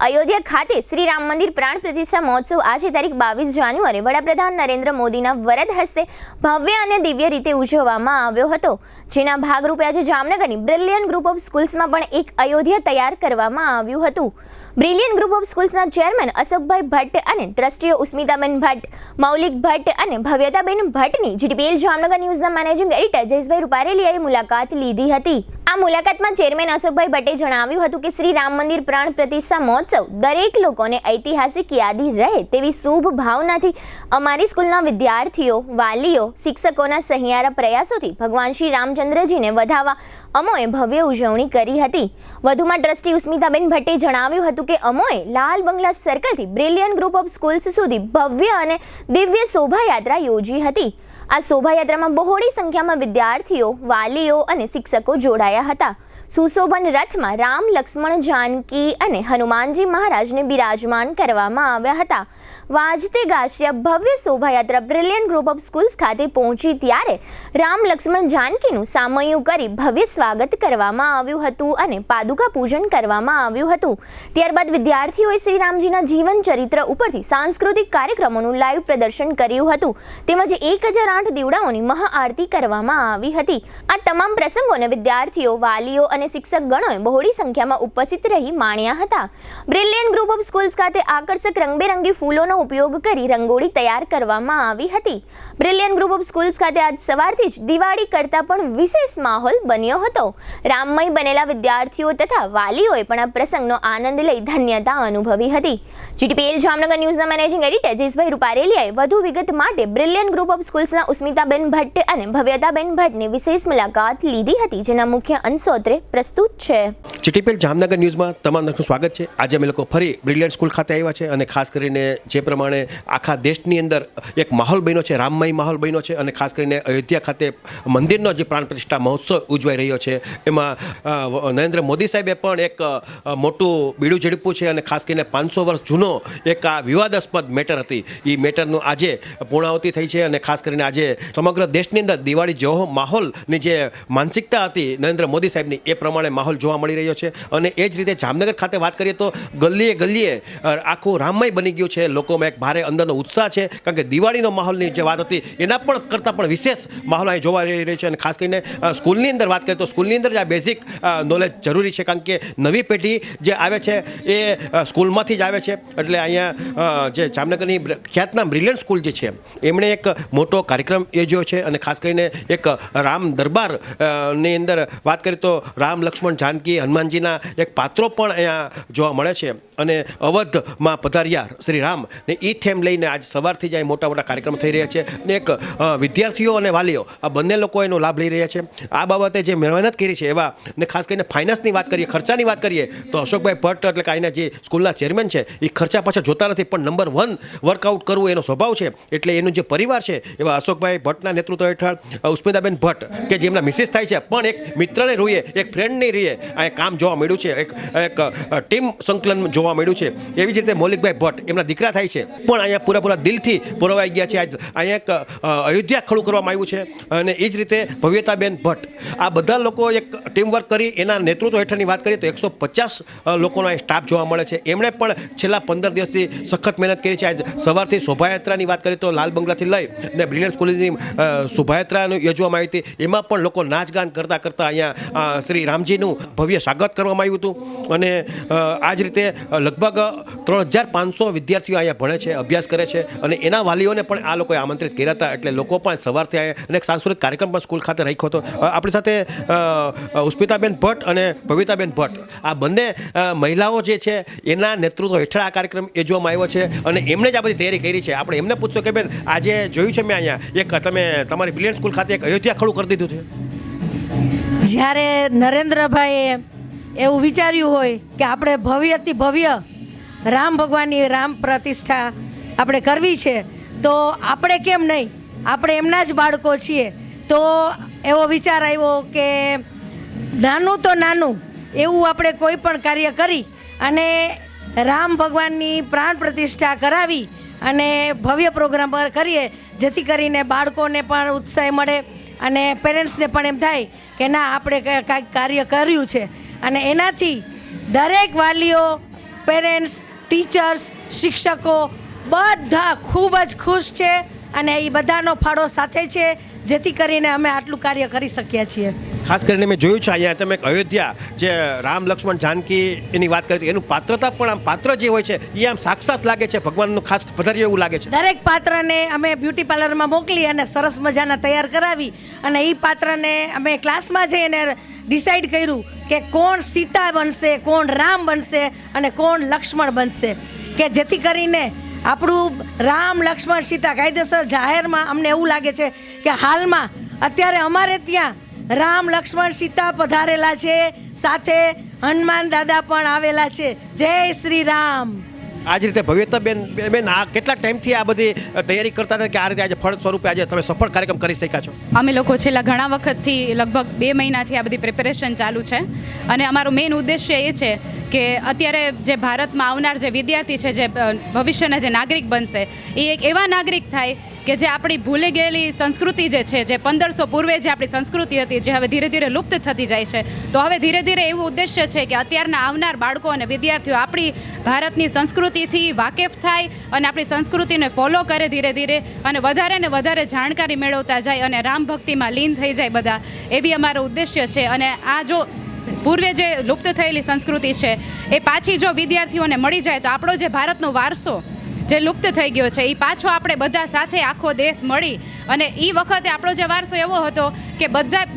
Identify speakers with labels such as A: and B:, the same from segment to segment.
A: અયોધ્યા ખાતે શ્રી રામ મંદિર પ્રાણ પ્રતિષ્ઠા મહોત્સવ આજે તારીખ 22 જાન્યુઆરી વડાપ્રધાન નરેન્દ્ર મોદીના વરદ હસ્તે ભવ્ય અને દિવ્ય રીતે ઉજવવામાં આવ્યો હતો, જેના ભાગરૂપે આજે જામનગરની બ્રિલિયન્ટ ગ્રુપ ઓફ સ્કૂલ્સમાં પણ એક અયોધ્યા તૈયાર કરવામાં આવ્યું હતું। બ્રિલિયન્ટ ગ્રુપ ઓફ સ્કૂલ્સના ચેરમેન અશોકભાઈ ભટ્ટ અને ટ્રસ્ટીઓ ઉસ્મિતાબેન ભટ્ટ, મૌલિક ભટ્ટ અને ભવ્યતાબેન ભટ્ટની જીટીપીએલ જામનગર ન્યૂઝના મેનેજિંગ એડિટર જયેશભાઈ રૂપારેલિયાએ મુલાકાત લીધી હતી। આ મુલાકાતમાં ચેરમેન અશોકભાઈ ભટ્ટે જણાવ્યું હતું કે શ્રી રામ મંદિર પ્રાણ પ્રતિષ્ઠા મહોત્સવ દરેક લોકોને ઐતિહાસિક યાદી રહે તેવી શુભ ભાવનાથી અમારી સ્કૂલના વિદ્યાર્થીઓ, વાલીઓ, શિક્ષકોના સહિયારા પ્રયાસોથી ભગવાન શ્રી રામચંદ્રજીને વધાવવા અમોએ ભવ્ય ઉજવણી કરી હતી। વધુમાં ટ્રસ્ટી ઉસ્મિતાબેન ભટ્ટે જણાવ્યું હતું કે અમોએ લાલ બંગલા સર્કલથી બ્રિલિયન્ટ ગ્રુપ ઓફ સ્કૂલ્સ સુધી ભવ્ય અને દિવ્ય શોભાયાત્રા યોજી હતી। આ શોભાયાત્રામાં બહોળી સંખ્યામાં વિદ્યાર્થીઓ, વાલીઓ અને શિક્ષકો જોડાયા હતા। સુશોભન રથમાં રામ, લક્ષ્મણ, જાનકી અને હનુમાનજી મહારાજને બિરાજમાન કરવામાં આવ્યા હતા। વાજતે ગાજતે ભવ્ય શોભાયાત્રા બ્રિલિયન્ટ ગ્રુપ ઓફ સ્કૂલ્સ ખાતે પહોંચી ત્યારે રામ, લક્ષ્મણ, જાનકીનું સામૈયું કરી ભવ્ય સ્વાગત કરવામાં આવ્યું હતું અને પાદુકા પૂજન કરવામાં આવ્યું હતું। ત્યારબાદ વિદ્યાર્થીઓએ શ્રી રામજીના જીવન ચરિત્ર ઉપરથી સાંસ્કૃતિક કાર્યક્રમોનું લાઈવ પ્રદર્શન કર્યું હતું તેમજ 1008 દીવડાઓની મહાઆરતી કરવામાં આવી હતી। આ તમામ પ્રસંગોને વિદ્યાર્થીઓ, વાલીઓ અને શિક્ષક ગણોએ બહોળી સંખ્યામાં ઉપસ્થિત રહી માણ્યા હતા। બ્રિલિયન્ટ ગ્રુપ ઓફ સ્કૂલ્સ ખાતે આકર્ષક રંગબેરંગી ફૂલોનો ઉપયોગ કરી રંગોળી તૈયાર કરવામાં આવી હતી। બ્રિલિયન્ટ ગ્રુપ ઓફ સ્કૂલ્સ ખાતે આજ સવારથી જ દિવાળી કરતા પણ વિશેષ માહોલ બન્યો હતો। રામમય બનેલા વિદ્યાર્થીઓ તથા વાલીઓએ પણ આ પ્રસંગનો આનંદ લઈ ધન્યતા અનુભવી હતી। જીટીપીએલ જામનગર ન્યૂઝના મેનેજિંગ એડિટર જયેશભાઈ રૂપારેલિયાએ વધુ વિગત માટે બ્રિલિયન્ટ ગ્રુપ ઓફ સ્કૂલ્સના ઉસ્મિતાબેન ભટ્ટ અને ભવ્યતાબેન ભટ્ટની વિશેષ મુલાકાત લીધી હતી, જેના મુખ્ય અંશોત્રે પ્રસ્તુત છે।
B: જીટીપીએલ જામનગર ન્યૂઝમાં તમારું સ્વાગત છે। આજે અમે લોકો ફરી બ્રિલિયન્ટ સ્કૂલ ખાતે આવ્યા છે અને ખાસ કરીને જે પ્રમાણે આખા દેશની અંદર એક માહોલ બન્યો છે, રામમય માહોલ બન્યો છે અને ખાસ કરીને અયોધ્યા ખાતે મંદિરનો જે પ્રાણ પ્રતિષ્ઠા મહોત્સવ ઉજવાઈ રહ્યો છે એમાં નરેન્દ્ર મોદી સાહેબે પણ એક મોટું બીડું ઝડપ્યું છે અને ખાસ કરીને 500 વર્ષ જૂનો એક આ વિવાદાસ્પદ મેટર હતી, એ મેટરનું આજે પૂર્ણાહુતિ થઈ છે અને ખાસ કરીને આજે સમગ્ર દેશની અંદર દિવાળી જેવો માહોલની જે માનસિકતા હતી નરેન્દ્ર મોદી સાહેબની એ પ્રમાણે માહોલ જોવા મળી રહ્યો છે। અને એ જ રીતે જામનગર ખાતે વાત કરીએ તો ગલીએ ગલીએ આખું રામમય બની ગયું છે। લોકોમાં એક ભારે અંદરનો ઉત્સાહ છે કારણ કે દિવાળીનો માહોલની જે વાત હતી એના પણ કરતાં પણ વિશેષ માહોલ અહીં જોવા રહી રહ્યો છે। અને ખાસ કરીને સ્કૂલની અંદર વાત કરીએ તો સ્કૂલની અંદર જ આ બેઝિક નોલેજ જરૂરી છે કારણ કે નવી પેઢી જે આવે છે એ સ્કૂલમાંથી જ આવે છે। એટલે અહીંયા જે જામનગરની ખ્યાતનામ બ્રિલિયન્ટ સ્કૂલ જે છે એમણે એક મોટો કાર્યક્રમ યોજ્યો છે અને ખાસ કરીને એક રામ દરબારની અંદર વાત કરીએ તો રામ, લક્ષ્મણ, જાનકી, હનુમાનજીના એક પાત્રો પણ અહીંયા જોવા મળે છે અને અવધમાં પધાર્યા શ્રી રામ ને એ થેમ લઈને આજ સવારથી જ અહીં મોટા મોટા કાર્યક્રમ થઈ રહ્યા છે ને એક વિદ્યાર્થીઓ અને વાલીઓ આ બંને લોકો એનો લાભ લઈ રહ્યા છે। આ બાબતે જે મહેનત કરી છે એવા ને ખાસ કરીને ફાઇનાન્સની વાત કરીએ, ખર્ચાની વાત કરીએ તો અશોકભાઈ ભટ્ટ એટલે કે અહીંના જે સ્કૂલના ચેરમેન છે એ ખર્ચા પાછળ જોતા નથી પણ નંબર 1 વર્કઆઉટ કરવું એનો સ્વભાવ છે। એટલે એનું જે પરિવાર છે એવા અશોકભાઈ ભટ્ટના નેતૃત્વ હેઠળ ઉસ્મિતાબેન ભટ્ટ કે જેમના મિસિસ થાય છે પણ એક મિત્રને રૂએ, એક ફ્રેન્ડની રૂએ આ કામ જોવા મળ્યું છે, એક ટીમ સંકલન જોવા મળ્યું છે। એવી જ રીતે મૌલિકભાઈ ભટ્ટ એમના દીકરા થાય છે પણ અહીંયા પૂરા દિલથી પુરવાઈ ગયા છે। આજ અહીંયા એક અયોધ્યા ખડું કરવામાં આવ્યું છે અને એ જ રીતે ભવ્યતાબેન ભટ્ટ આ બધા લોકો એક ટીમ વર્ક કરી એના નેતૃત્વ હેઠળની વાત કરીએ તો 150 લોકોનો સ્ટાફ જોવા મળે છે। એમણે પણ છેલ્લા 15 દિવસથી સખત મહેનત કરી છે। આજ સવારથી શોભાયાત્રાની વાત કરીએ તો લાલ બંગલાથી લઈ ને બ્રિલિયન્ટ સ્કૂલની શોભાયાત્રા યોજવામાં આવી હતી, એમાં પણ લોકો નાચગાન કરતાં અહીંયા શ્રી રામજીનું ભવ્ય સ્વાગત કરવામાં આવ્યું હતું અને આ જ રીતે લગભગ 3500 વિદ્યાર્થીઓ અહીંયા ભણે છે, અભ્યાસ કરે છે અને એના વાલીઓને પણ આ લોકોએ આમંત્રિત કર્યા હતા। એટલે લોકો પણ સવારથી આવ્યા અને એક સાંસ્કૃતિક કાર્યક્રમ પણ સ્કૂલ ખાતે રાખ્યો હતો। આપણી સાથે ઉસ્મિતાબેન ભટ્ટ અને ભવ્યતાબેન ભટ્ટ આ બંને મહિલાઓ જે છે એના નેતૃત્વ હેઠળ આ કાર્યક્રમ યોજવામાં આવ્યો છે અને એમણે જ આ બધી તૈયારી કરી છે। આપણે એમને પૂછશો કે બેન આજે જોયું છે મેં અહીંયા એક તમે તમારી બ્રિલિયન્ટ સ્કૂલ ખાતે એક અયોધ્યા ખડું કરી દીધું છે।
C: જ્યારે નરેન્દ્રભાઈએ એવું વિચાર્યું હોય કે આપણે ભવ્યથી ભવ્ય રામ ભગવાનની રામ પ્રતિષ્ઠા આપણે કરવી છે તો આપણે કેમ નહીં, આપણે એમના જ બાળકો છીએ તો એવો વિચાર આવ્યો કે નાનું તો નાનું એવું આપણે કોઈ પણ કાર્ય કરી અને રામ ભગવાનની પ્રાણ પ્રતિષ્ઠા કરાવી અને ભવ્ય પ્રોગ્રામ કરીએ જેથી કરીને બાળકોને પણ ઉત્સાહ મળે અને પેરેન્ટ્સને પણ એમ થાય કે ના આપણે કાંઈક કાર્ય કર્યું છે અને એનાથી દરેક વાલીઓ પેરેન્ટ્સ, ટીચર્સ, શિક્ષકો બધા ખૂબ જ ખુશ છે અને એ બધાનો ફાળો સાથે છે, જેથી કરીને અમે આટલું કાર્ય કરી શક્યા છીએ.
B: ખાસ કરીને મેં જોયું છે અહીંયા તમે અયોધ્યા જે રામ લક્ષ્મણ જાનકી એની વાત કરી એનું પાત્રતા પણ આમ પાત્ર જે હોય છે એ આમ સાક્ષાત લાગે છે, ભગવાનનું ખાસ પધાર્યું એવું લાગે છે.
C: દરેક પાત્રને અમે બ્યુટી પાર્લરમાં મોકલી અને સરસ મજાના તૈયાર કરાવી અને એ પાત્રને અમે ક્લાસમાં જઈને ડિસાઈડ કર્યું કે કોણ સીતા બનશે, કોણ રામ બનશે અને કોણ લક્ષ્મણ બનશે, કે જેથી કરીને આપણું રામ લક્ષ્મણ સીતા કાયદેસર જાહેરમાં અમને એવું લાગે છે કે હાલમાં અત્યારે અમારે ત્યાં રામ લક્ષ્મણ સીતા પધારેલા છે, સાથે હનુમાન દાદા પણ આવેલા છે. જય શ્રી રામ.
B: આ જ રીતે ભવ્યતાબેન આ કેટલા ટાઈમથી આ બધી તૈયારી કરતા હતા કે આ રીતે આજે ફળ સ્વરૂપે આજે તમે સફળ કાર્યક્રમ કરી શક્યા છો?
D: અમે લોકો છેલ્લા ઘણા વખતથી લગભગ 2 મહિનાથી આ બધી પ્રિપેરેશન ચાલુ છે અને અમારો મેઇન ઉદ્દેશ્ય એ છે કે અત્યારે જે ભારતમાં આવનાર જે વિદ્યાર્થી છે, જે ભવિષ્યના જે નાગરિક બનશે, એ એક એવા નાગરિક થાય કે જે આપણી ભૂલી ગયેલી સંસ્કૃતિ જે છે, જે 1500 પૂર્વે જે આપણી સંસ્કૃતિ હતી, જે હવે ધીરે ધીરે લુપ્ત થતી જાય છે, તો હવે ધીરે ધીરે એવું ઉદ્દેશ્ય છે કે અત્યારના આવનાર બાળકો અને વિદ્યાર્થીઓ આપણી ભારતની સંસ્કૃતિથી વાકેફ થાય અને આપણી સંસ્કૃતિને ફોલો કરે ધીરે ધીરે અને વધારે જાણકારી મેળવતા જાય અને રામ ભક્તિમાં લીન થઈ જાય બધા, એવી અમારો ઉદ્દેશ્ય છે. અને આ જો પૂર્વે જે લુપ્ત થયેલી સંસ્કૃતિ છે એ પાછી જો વિદ્યાર્થીઓને મળી જાય તો આપણો જે ભારતનો વારસો જે લુપ્ત થઈ ગયો છે એ પાછો આપણે બધા સાથે આખો દેશ મળી અને એ વખતે આપણો જે વારસો એવો હતો કે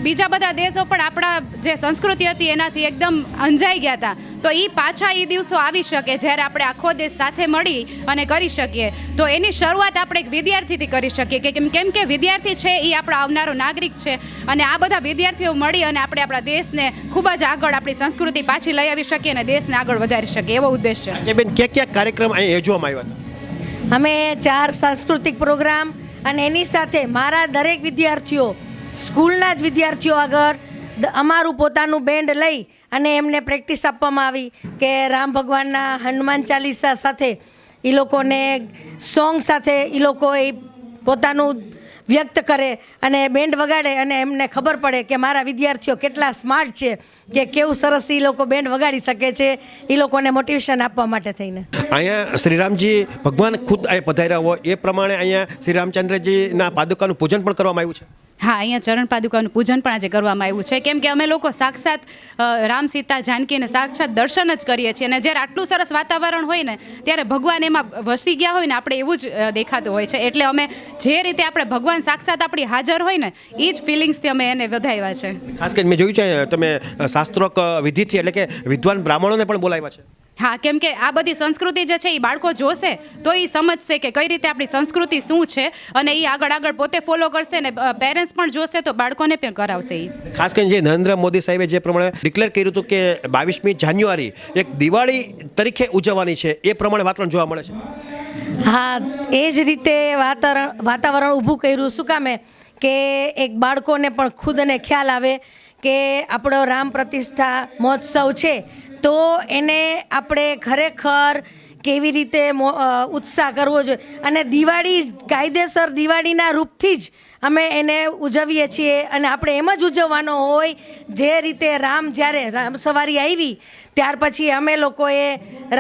D: બીજા બધા દેશો પણ આપણા જે સંસ્કૃતિ હતી એનાથી એકદમ અંજાઈ ગયા હતા, તો એ પાછા એ દિવસો આવી શકે જ્યારે આપણે આખો દેશ સાથે મળી અને કરી શકીએ. તો એની શરૂઆત આપણે એક વિદ્યાર્થીથી કરી શકીએ કે કેમ કે વિદ્યાર્થી છે એ આપણો આવનારો નાગરિક છે અને આ બધા વિદ્યાર્થીઓ મળી અને આપણે આપણા દેશને ખૂબ જ આગળ આપણી સંસ્કૃતિ પાછી લઈ આવી શકીએ અને દેશને આગળ વધારી શકીએ, એવો ઉદ્દેશ્ય.
B: બેન ક્યાં કાર્યક્રમ અહીં યોજવામાં આવ્યા હતા?
C: અમે 4 સાંસ્કૃતિક પ્રોગ્રામ અને એની સાથે મારા દરેક વિદ્યાર્થીઓ, સ્કૂલના જ વિદ્યાર્થીઓ આગળ અમારું પોતાનું બેન્ડ લઈ અને એમને પ્રેક્ટિસ આપવામાં આવી કે રામ ભગવાનના હનુમાન ચાલીસા સાથે એ લોકોને સોંગ સાથે એ લોકો એ પોતાનું વ્યક્ત કરે અને બેન્ડ વગાડે અને એમને ખબર પડે કે મારા વિદ્યાર્થીઓ કેટલા સ્માર્ટ છે, કે કેવું સરસ એ લોકો બેન્ડ વગાડી શકે છે, એ લોકોને મોટિવેશન આપવા માટે થઈને.
B: અહીંયા શ્રીરામજી ભગવાન ખુદ અહીં પધાર્યા હોય એ પ્રમાણે અહીંયા શ્રી રામચંદ્રજીના પાદુકાનું પૂજન પણ કરવામાં આવ્યું છે.
D: હા, અહીંયા ચરણ પાદુકાનું પૂજન પણ આજે કરવામાં આવ્યું છે, કેમ કે અમે લોકો સાક્ષાત રામ સીતા જાનકીને સાક્ષાત દર્શન જ કરીએ છીએ અને જ્યારે આટલું સરસ વાતાવરણ હોય ને ત્યારે ભગવાન એમાં વસી ગયા હોય ને આપણે એવું જ દેખાતું હોય છે. એટલે અમે જે રીતે આપણે ભગવાન સાક્ષાત આપણી હાજર હોય ને એ જ ફિલિંગ્સથી અમે એને વધાવ્યા છે.
B: ખાસ કરીને મેં જોયું છે તમે શાસ્ત્રોક વિધિથી એટલે કે વિદ્વાન બ્રાહ્મણોને પણ બોલાવ્યા છે.
D: હા, કેમ કે આ બધી સંસ્કૃતિ જે છે એ બાળકો જોશે તો એ સમજશે કે કઈ રીતે આપણી સંસ્કૃતિ શું છે અને એ આગળ પોતે ફોલો કરશે ને પેરેન્ટ્સ પણ જોશે તો બાળકોને પણ કરાવશે.
B: ખાસ કરીને જે નરેન્દ્ર મોદી સાહેબે જે પ્રમાણે ડિક્લેર કર્યું હતું કે 22મી જાન્યુઆરી એક દિવાળી તરીકે ઉજવવાની છે, એ પ્રમાણે વાતાવરણ જોવા મળે છે.
C: હા, એ જ રીતે વાતાવરણ ઊભું કર્યું. શું કામે કે એક બાળકોને પણ ખુદને ખ્યાલ આવે કે આપણો રામ પ્રતિષ્ઠા મહોત્સવ છે તો એને આપણે ખરેખર કેવી રીતે ઉત્સાહ કરવો જોઈએ અને દિવાળી કાયદેસર દિવાળીના રૂપથી જ અમે એને ઉજવીએ છીએ અને આપણે એમ જ ઉજવવાનો હોય જે રીતે જ્યારે રામ સવારી આવી ત્યાર પછી અમે લોકોએ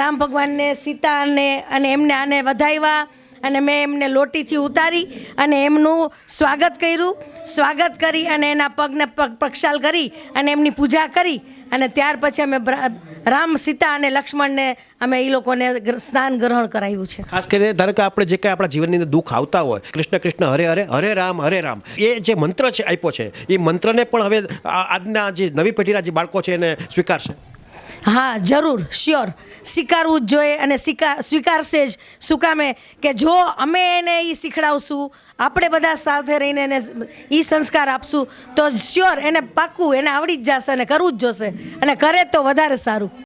C: રામ ભગવાનને સીતાને અને એમને આને વધાવ્યા અને મેં એમને લોટીથી ઉતારી અને એમનું સ્વાગત કરી અને એના પગને પ્રક્ષાલ કરી અને એમની પૂજા કરી અને ત્યાર પછી અમે રામ સીતા અને લક્ષ્મણને અમે એ લોકોને સ્નાન ગ્રહણ કરાવ્યું છે.
B: ખાસ કરીને ધારો કે આપણે જે કંઈ આપણા જીવનની અંદર દુઃખ આવતા હોય, કૃષ્ણ કૃષ્ણ હરે હરે હરે રામ એ જે મંત્ર છે આપ્યો છે એ મંત્રને પણ હવે આજના જે નવી પેઢીના જે બાળકો છે એને સ્વીકારશે.
C: હા, જરૂર, શ્યોર સ્વીકારવું જ જોઈએ અને સ્વીકારશે જ. શું કામે કે જો અમે એને એ શીખડાવશું, આપણે બધા સાથે રહીને એને એ સંસ્કાર આપશું તો શ્યોર એને પાક્કું એને આવડી જ જશે અને કરવું જ જોશે અને કરે તો વધારે સારું.